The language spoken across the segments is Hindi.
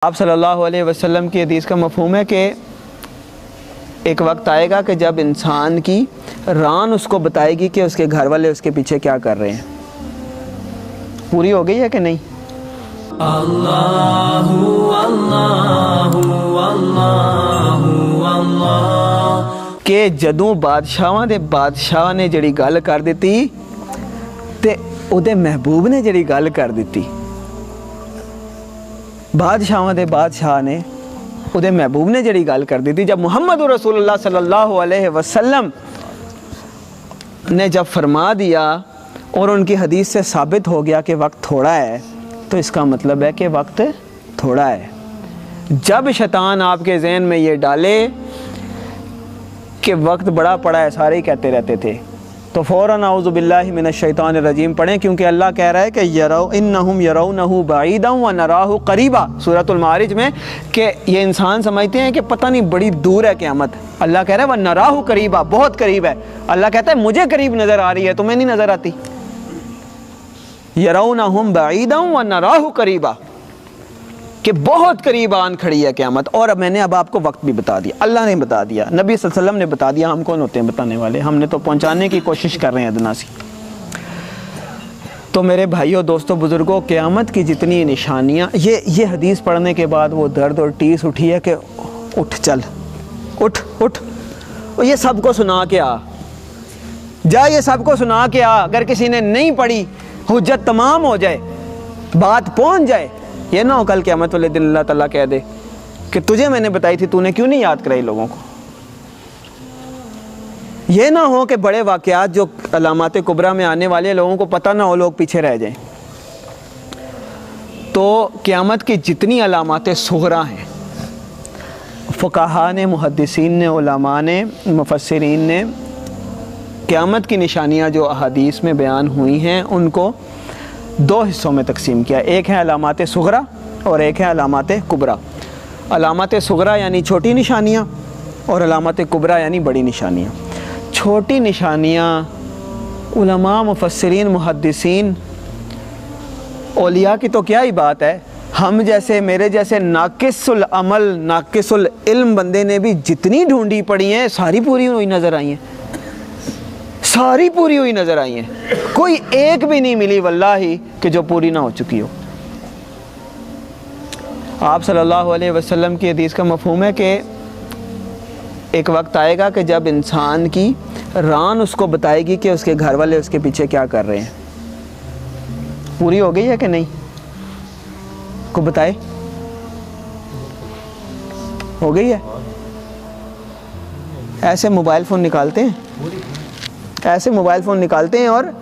आप सल्लल्लाहु अलैहि वसल्लम की हदीस का मफ़हूम है कि एक वक्त आएगा कि जब इंसान की रान उसको बताएगी कि उसके घर वाले उसके पीछे क्या कर रहे हैं। पूरी हो गई है कि नहीं? अल्लाहु अल्लाहु अल्लाहु अल्लाह कि जदों बादशाह ने जड़ी गल कर दी ते उहदे महबूब ने जड़ी गल कर दी। बादशाह ने उहदे महबूब ने जड़ी गल कर दी थी। जब मुहम्मद रसूलुल्लाह सल्लल्लाहु अलैहि वसल्लम ने जब फरमा दिया और उनकी हदीस से साबित हो गया कि वक्त थोड़ा है, तो इसका मतलब है कि वक्त थोड़ा है। जब शैतान आपके जहन में ये डाले कि वक्त बड़ा पड़ा है, सारे ही कहते रहते थे, तो फ़ौरन औज़ु बिल्लाहि मिनश शैतानिर रजीम पढ़ें, क्योंकि अल्लाह कह रहा है कि इन्नहुम यरौनहु बईदन व नराहु करीबा सूरतुल मारिज में, कि ये इंसान समझते हैं कि पता नहीं बड़ी दूर है क़यामत। अल्लाह कह रहा है व नराहु करीबा, बहुत करीब है। अल्लाह कहता है मुझे करीब नज़र आ रही है, तुम्हें नहीं नज़र आती। यरौनहुम बईदन व नराहु करीबा, कि बहुत करीब आन खड़ी है क़यामत। और अब मैंने आपको वक्त भी बता दिया, अल्लाह ने बता दिया, नबी सल्लल्लाहु अलैहि वसल्लम ने बता दिया। हम कौन होते हैं बताने वाले? हमने तो पहुंचाने की कोशिश कर रहे हैं अदना सी। तो मेरे भाइयों, दोस्तों, बुज़ुर्गों, क़यामत की जितनी निशानियाँ, ये हदीस पढ़ने के बाद वो दर्द और टीस उठी है कि उठ चल, उठ उठ, और ये सबको सुना के आ जा, ये सबको सुना के आ। अगर किसी ने नहीं पढ़ी, हुज्जत तमाम हो जाए, बात पहुँच जाए, ये ना हो कल क़यामत वाले दिन अल्लाह ताला कह दे कि तुझे मैंने बताई थी, तूने क्यों नहीं याद कराई लोगों को। ये ना हो कि बड़े वाक़यात जो अलामात कुबरा में आने वाले लोगों को पता ना हो, लोग पीछे रह जाएं। तो क़यामत की जितनी अलामात सुगरा हैं, फ़ुक़हा ने, मुहद्दिसीन ने, उलमा ने, मुफ़स्सिरीन ने क़यामत की निशानियाँ जो अहादीस में बयान हुई हैं उनको दो हिस्सों में तकसीम किया। एक है अलामात सुगरा और एक है अलामात कुबरा। अलामात सुगरा यानी छोटी निशानियाँ और अलामात कुबरा यानी बड़ी निशानियाँ। छोटी निशानियाँ उलमा, मुफस्सिरीन, मुहद्दिसीन, औलिया की तो क्या ही बात है। हम जैसे, मेरे जैसे नाकिसुल अमल, नाकिसुल इल्म बंदे ने भी जितनी ढूंढी पड़ी हैं, सारी पूरी हुई नज़र आई हैं, सारी पूरी हुई नज़र आई हैं। कोई एक भी नहीं मिली वल्लाही कि जो पूरी ना हो चुकी हो। आप सल्लल्लाहु अलैहि वसल्लम की हदीस का मफ़हूम है कि एक वक्त आएगा कि जब इंसान की रान उसको बताएगी कि उसके घर वाले उसके पीछे क्या कर रहे हैं। पूरी हो गई है कि नहीं? को बताए, हो गई है? ऐसे मोबाइल फ़ोन निकालते हैं, ऐसे मोबाइल फ़ोन निकालते हैं और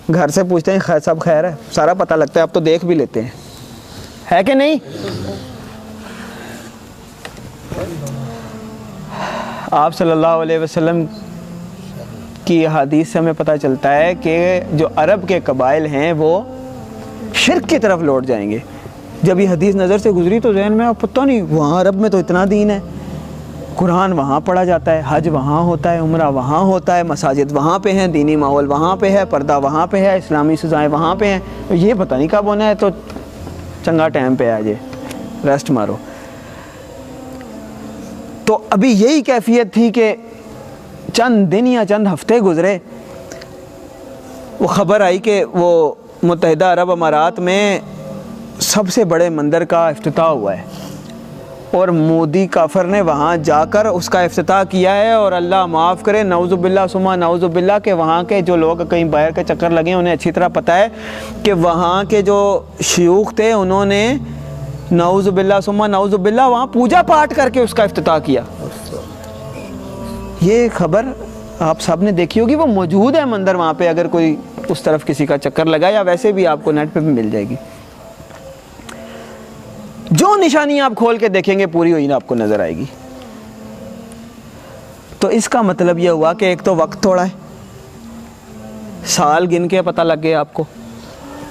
घर से पूछते हैं खैर, सब खैर है, सारा पता लगता है। अब तो देख भी लेते हैं, है कि नहीं? आप सल्लल्लाहु अलैहि वसल्लम की हदीस से हमें पता चलता है कि जो अरब के कबाइल हैं वो शिर्क की तरफ लौट जाएंगे। जब ये हदीस नज़र से गुजरी तो जहन में पता नहीं, वहाँ अरब में तो इतना दीन है, कुरान वहाँ पढ़ा जाता है, हज वहाँ होता है, उम्रा वहाँ होता है, मसाजिद वहाँ पे हैं, दीनी माहौल वहाँ पे है, पर्दा वहाँ पे है, इस्लामी सज़ाएँ वहाँ पे हैं। ये पता नहीं कब होना है, तो चंगा टाइम पे आ जाए, रेस्ट मारो। तो अभी यही कैफियत थी कि चंद दिन या चंद हफ्ते गुजरे, वो ख़बर आई कि वो मुत्तहिदा अरब अमारात में सबसे बड़े मंदिर का इफ्तिताह हुआ है और मोदी काफर ने वहाँ जाकर उसका इफ्तिताह किया है। और अल्लाह माफ़ करे, नऊज़ुबिल्लाह सुम्मा नऊज़ुबिल्लाह, के वहाँ के जो लोग कहीं बाहर के चक्कर लगे उन्हें अच्छी तरह पता है कि वहाँ के जो शयूख थे उन्होंने नऊज़ुबिल्लाह सुम्मा नऊज़ुबिल्लाह वहाँ पूजा पाठ करके उसका इफ्तिताह किया। ये खबर आप सब ने देखी होगी, वो मौजूद है मंदिर वहाँ पे, अगर कोई उस तरफ किसी का चक्कर लगा, या वैसे भी आपको नेट पे भी मिल जाएगी। जो निशानी आप खोल के देखेंगे पूरी हुई ना आपको नज़र आएगी। तो इसका मतलब यह हुआ कि एक तो वक्त थोड़ा है, साल गिन के पता लग गए आपको।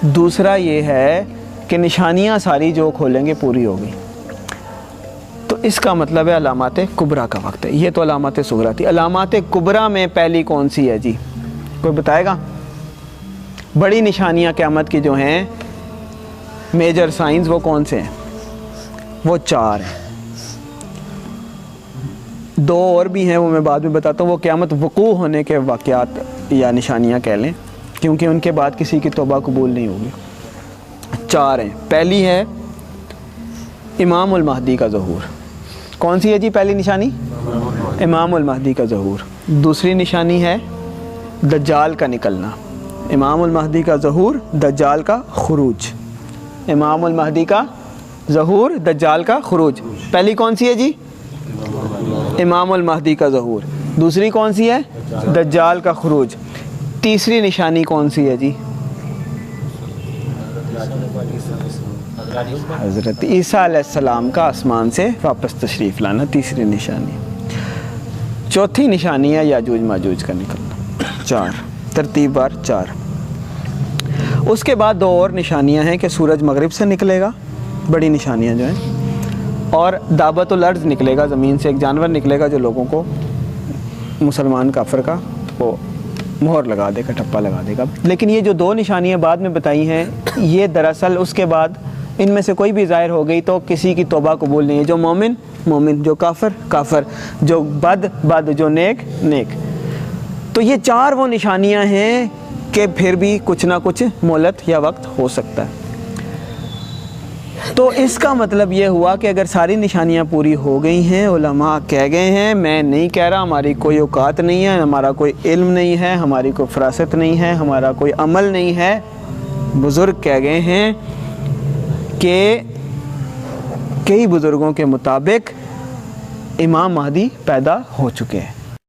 दूसरा ये है कि निशानियां सारी जो खोलेंगे पूरी होगी। तो इसका मतलब है अलामात कुबरा का वक्त है। ये तो अलामात सुगरा थी। अलामात कुबरा में पहली कौन सी है जी? कोई बताएगा? बड़ी निशानियां क़यामत की जो हैं, मेजर साइंस, वो कौन से हैं? वो 4 हैं। 2 और भी हैं, वो मैं बाद में बताता हूँ। वो क़यामत वक़ू होने के वाक़यात या निशानियाँ कह लें, क्योंकि उनके बाद किसी की तौबा कबूल नहीं होगी। 4 हैं। पहली है इमामुल महदी का ज़हूर। कौन सी है जी पहली निशानी? इमामुल महदी का ज़हूर। दूसरी निशानी है दज्जाल का निकलना। इमामुल महदी का ज़हूर, दज्जाल का खुरूज। इमामुल महदी का ज़हूर, दज्जाल का खुरूज। पहली कौन सी है जी? इमामुल महदी का ज़हूर। दूसरी कौन सी है? दज्जाल का खुरूज। तीसरी निशानी कौन सी है जी? हज़रत ईसा अलैहिस्सलाम का आसमान से वापस तशरीफ़ लाना, तीसरी निशानी। चौथी निशानी है याजूज माजूज का निकलना। 4 तरतीबवार 4। उसके बाद 2 और निशानियां हैं कि सूरज मगरिब से निकलेगा, बड़ी निशानियां जो हैं, और दाबतुल अर्ज़ निकलेगा, ज़मीन से एक जानवर निकलेगा जो लोगों को, मुसलमान काफिर का, वो मोहर लगा देगा, ठप्पा लगा देगा। लेकिन ये जो 2 निशानियां बाद में बताई हैं, ये दरअसल उसके बाद इनमें से कोई भी ज़ाहिर हो गई तो किसी की तौबा कबूल नहीं है। जो मोमिन मोमिन, जो काफिर काफिर, जो बद बद, जो नेक नेक। तो ये 4 वो निशानियां हैं कि फिर भी कुछ ना कुछ मोहलत या वक्त हो सकता है। तो इसका मतलब ये हुआ कि अगर सारी निशानियां पूरी हो गई हैं, उलमा कह गए हैं, मैं नहीं कह रहा, हमारी कोई औकात नहीं है, हमारा कोई इल्म नहीं है, हमारी कोई फरासत नहीं है, हमारा कोई अमल नहीं है, बुज़ुर्ग कह गए हैं कि कई बुज़ुर्गों के मुताबिक इमाम महदी पैदा हो चुके हैं।